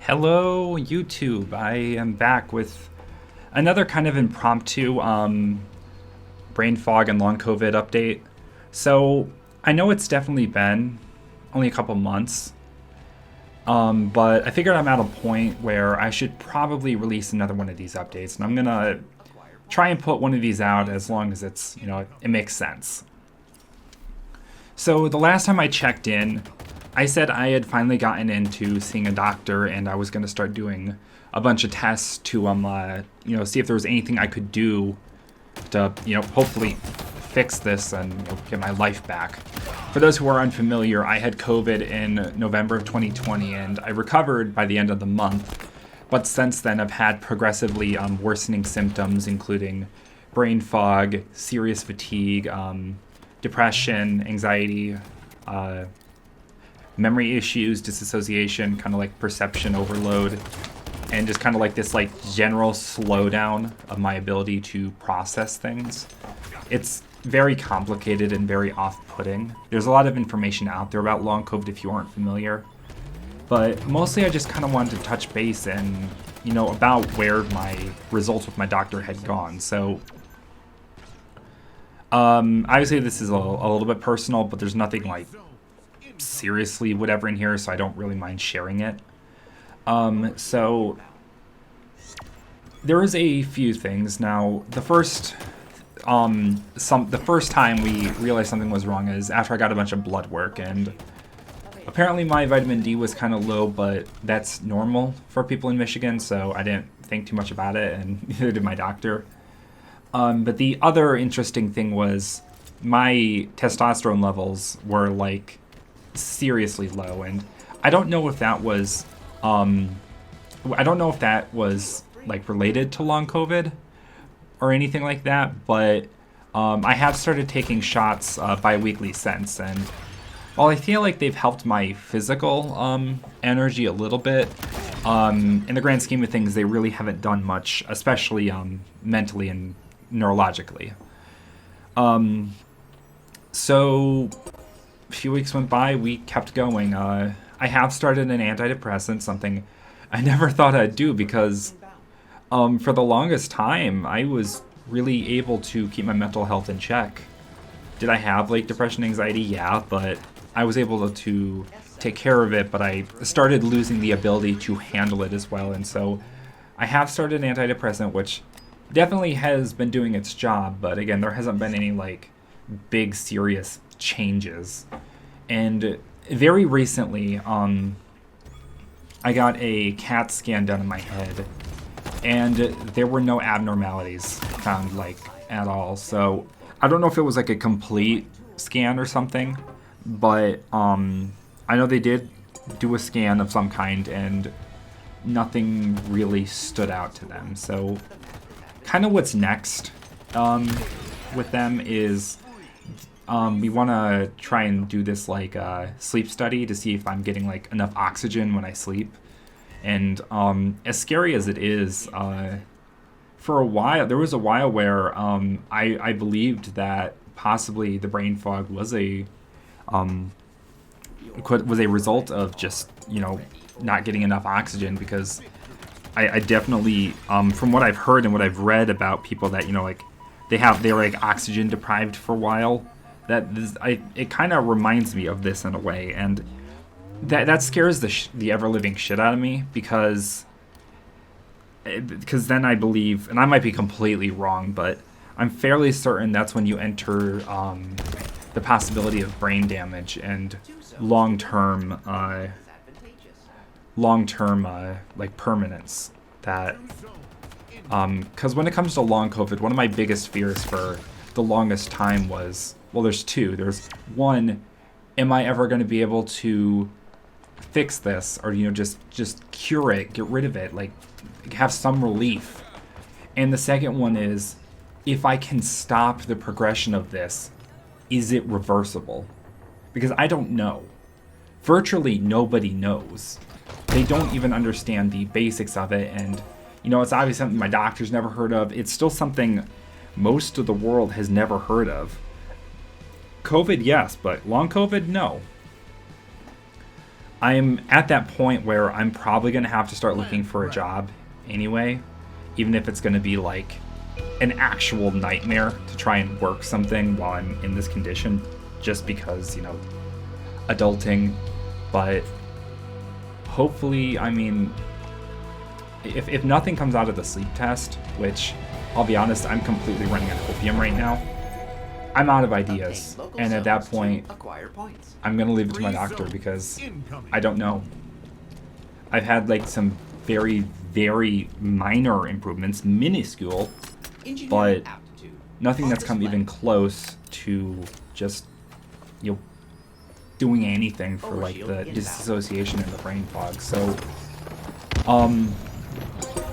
Hello, YouTube. I am back with another kind of impromptu brain fog and long COVID update. So I know it's definitely been only a couple months, but I figured I'm at a point where I should probably release another one of these updates, and I'm gonna try and put one of these out as long as it makes sense. So the last time I checked in, I said I had finally gotten into seeing a doctor, and I was going to start doing a bunch of tests to see if there was anything I could do to hopefully fix this and get my life back. For those who are unfamiliar, I had COVID in November of 2020, and I recovered by the end of the month. But since then, I've had progressively worsening symptoms, including brain fog, serious fatigue, depression, anxiety, memory issues, disassociation, kind of like perception overload, and just kind of like this general slowdown of my ability to process things. It's very complicated and very off-putting. There's a lot of information out there about long COVID if you aren't familiar, but mostly I just kind of wanted to touch base and about where my results with my doctor had gone. So obviously this is a little bit personal, but there's nothing like seriously whatever in here, so I don't really mind sharing it. So there is a few things. Now, the first time we realized something was wrong is after I got a bunch of blood work, and apparently my vitamin D was kind of low, but that's normal for people in Michigan, so I didn't think too much about it, and neither did my doctor. But the other interesting thing was my testosterone levels were seriously low, and I don't know if that was related to long COVID or anything like that, but I have started taking shots bi-weekly since, and while I feel like they've helped my physical energy a little bit, in the grand scheme of things, they really haven't done much, especially mentally and neurologically. So a few weeks went by, we kept going. I have started an antidepressant, something I never thought I'd do because for the longest time, I was really able to keep my mental health in check. Did I have depression, anxiety? Yeah, but I was able to take care of it, but I started losing the ability to handle it as well. And so I have started an antidepressant, which definitely has been doing its job, but again, there hasn't been any big serious changes. And very recently, I got a CAT scan done in my head, and there were no abnormalities found at all. So I don't know if it was a complete scan or something, but I know they did do a scan of some kind, and nothing really stood out to them. So kind of what's next with them is we want to try and do this sleep study to see if I'm getting enough oxygen when I sleep. And as scary as it is, for a while, there was a while where I believed that possibly the brain fog was a result of just not getting enough oxygen, because I definitely from what I've heard and what I've read about people that they were oxygen deprived for a while, it kind of reminds me of this in a way, and that scares the ever-living shit out of me, because then I believe, and I might be completely wrong, but I'm fairly certain that's when you enter the possibility of brain damage and long-term permanence. That because when it comes to long COVID, one of my biggest fears for the longest time was, well, there's two. There's one, am I ever going to be able to fix this, or just cure it, get rid of it, have some relief? And the second one is, if I can stop the progression of this, is it reversible? Because I don't know. Virtually nobody knows. They don't even understand the basics of it, and it's obviously something my doctor's never heard of. It's still something most of the world has never heard of. COVID, yes, but long COVID, no. I'm at that point where I'm probably going to have to start looking for a job anyway, even if it's going to be like an actual nightmare to try and work something while I'm in this condition, just because, you know, adulting. But hopefully, I mean, if nothing comes out of the sleep test, which I'll be honest, I'm completely running out of opium right now, I'm out of ideas, and at that point, I'm gonna leave it to my doctor because I don't know. I've had like some very, very minor improvements, minuscule, but nothing that's come even close to just, you know, doing anything for like the disassociation and the brain fog. So,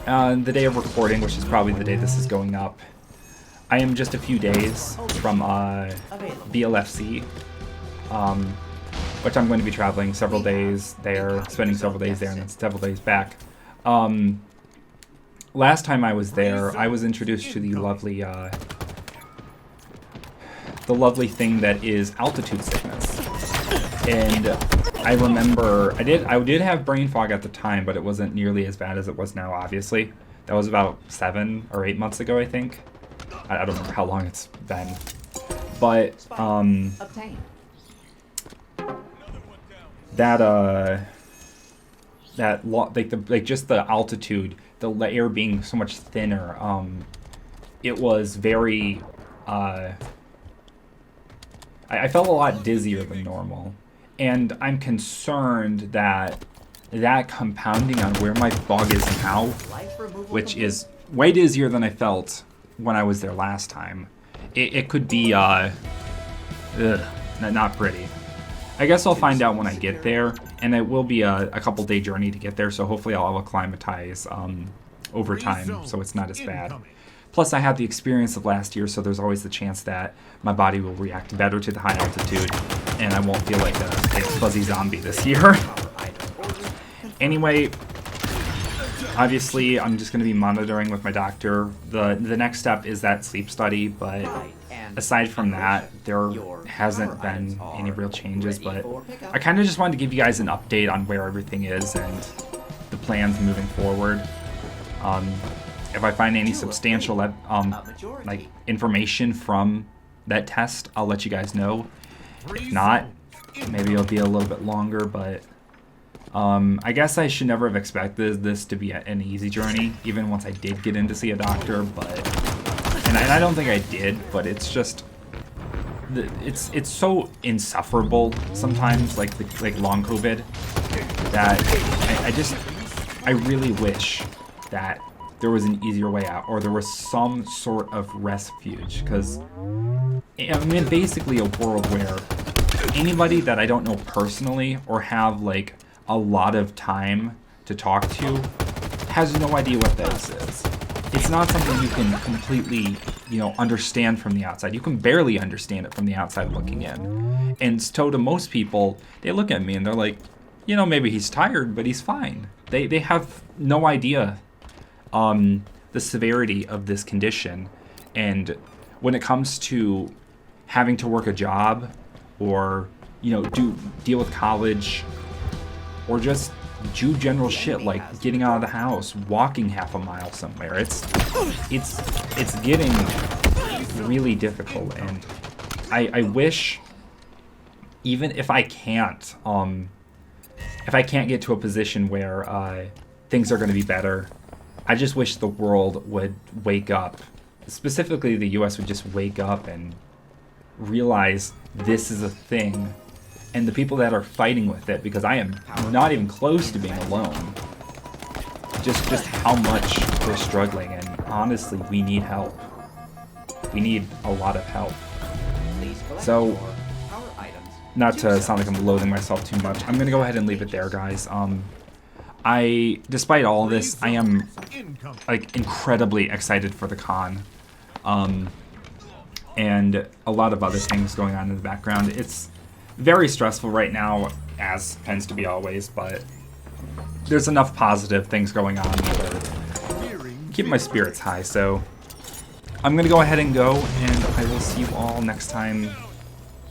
the day of recording, which is probably the day this is going up, I am just a few days from BLFC, which I'm going to be traveling several days there, spending several days there, and then several days back. Last time I was there, I was introduced to the lovely thing that is altitude sickness. And I remember I did have brain fog at the time, but it wasn't nearly as bad as it was now, obviously. That was about 7 or 8 months ago, I think. I don't remember how long it's been. But just the altitude, the air being so much thinner, it was very I felt a lot dizzier than normal. And I'm concerned that compounding on where my fog is now, which is way dizzier than I felt when I was there last time, it could be not pretty. I guess I'll find out when I get there, and it will be a couple day journey to get there, so hopefully I'll acclimatize over time, so it's not as bad. Plus, I had the experience of last year, so there's always the chance that my body will react better to the high altitude, and I won't feel like a fuzzy zombie this year. Anyway, obviously, I'm just going to be monitoring with my doctor. The next step is that sleep study, but aside from that, there hasn't been any real changes. But I kind of just wanted to give you guys an update on where everything is and the plans moving forward. If I find any substantial like information from that test, I'll let you guys know. If not, maybe it'll be a little bit longer, but I guess I should never have expected this to be an easy journey, even once I did get in to see a doctor. But and I don't think I did, but it's just it's so insufferable sometimes, like long COVID, that I really wish that there was an easier way out, or there was some sort of refuge, because I mean, basically a world where anybody that I don't know personally or have like a lot of time to talk to has no idea what this is. It's not something you can completely, you know, understand from the outside. You can barely understand it from the outside looking in. And so to most people, they look at me and they're like, you know, maybe he's tired, but he's fine. They have no idea the severity of this condition. And when it comes to having to work a job, or, you know, deal with college, or just do general shit like getting out of the house, walking half a mile somewhere, it's getting really difficult. And I wish, even if I can't get to a position where things are going to be better, I just wish the world would wake up. Specifically, the US would just wake up and realize this is a thing, and the people that are fighting with it, because I am not even close to being alone, just how much we're struggling. And honestly, we need help. We need a lot of help. So, not to sound like I'm loathing myself too much, I'm gonna go ahead and leave it there, guys. Despite all this, I am like incredibly excited for the con, and a lot of other things going on in the background. It's very stressful right now, as tends to be always, but there's enough positive things going on to keep my spirits high. So I'm gonna go ahead and go, and I will see you all next time,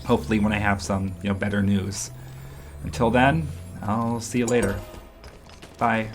hopefully when I have some, you know, better news. Until then, I'll see you later. Bye.